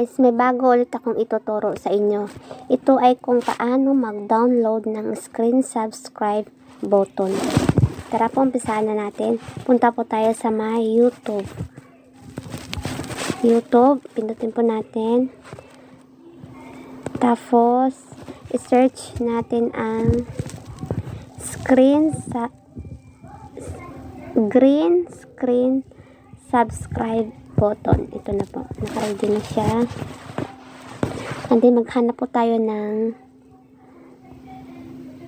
guys, may bago ulit akong ituturo sa inyo. Ito ay kung paano mag-download ng screen subscribe button. Tara po, umpisahan na natin. Punta po tayo sa my YouTube. YouTube, pindutin po natin. Tapos, i-search natin ang green screen subscribe button. Ito na po. Naka-ready na siya. And then, maghanap po tayo ng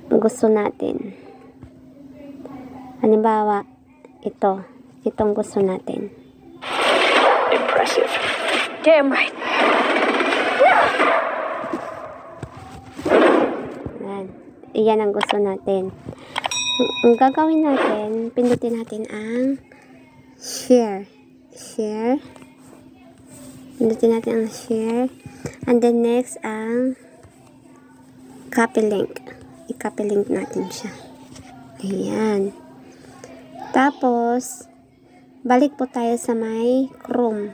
gusto natin. Halimbawa, ito. Itong gusto natin. Impressive. Damn right. Yan. Iyan ang gusto natin. Ang gagawin natin, pindutin natin ang share. Share. Pindutin natin ang share. And then next, ang copy link. I-copy link natin siya. Ayan. Tapos, balik po tayo sa my Chrome.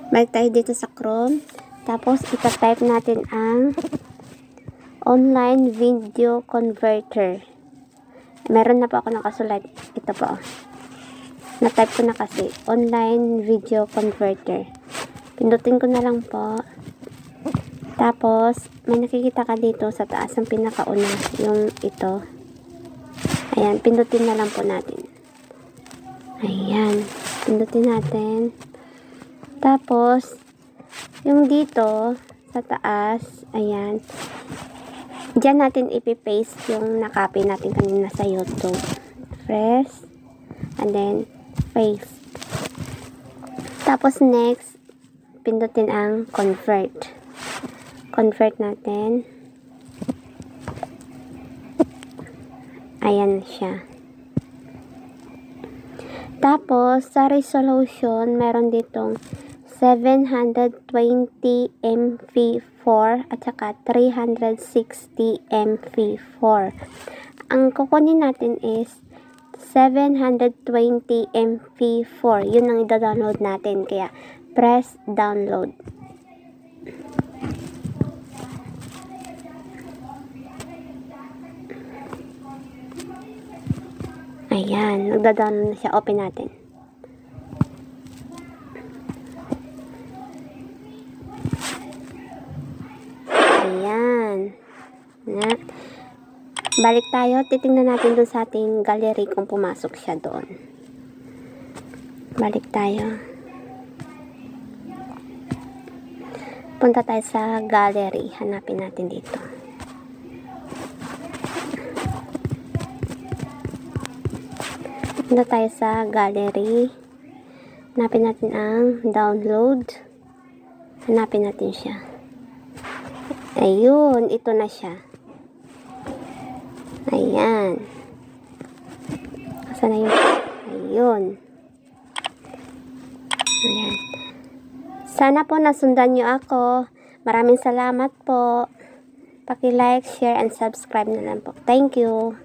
Balik tayo dito sa Chrome. Tapos, ita-type natin ang online video converter. Meron na po ako nakasulat. Ito po. Na-type ko na kasi. Online video converter. Pindutin ko na lang po. Tapos, may nakikita ka dito sa taas ang pinakauna. Yung ito. Ayan. Pindutin na lang po natin. Ayan. Pindutin natin. Tapos, yung dito sa taas. Ayan. Diyan natin ipipaste yung nakopy natin kanina sa YouTube. Press. And then, paste. Tapos next, pindutin ang convert. Convert natin. Ayan siya. Tapos, sa resolution, meron ditong 720 MP4 at saka 360 MP4. Ang kukunin natin is 720 MP4. Yun ang i-download natin. Kaya, press download. Ayan. Nagda-download na siya. Open natin. Ayan. Balik tayo. Titingnan natin dun sa ating gallery kung pumasok siya doon. Balik tayo. Punta tayo sa gallery. Hanapin natin dito. Punta tayo sa gallery. Hanapin natin ang download. Hanapin natin siya. Ayun. Ito na siya. Ayan. Saan na yun? Ayun. Ayan. Sana po nasundan nyo ako. Maraming salamat po. Paki-like, share, and subscribe na lang po. Thank you.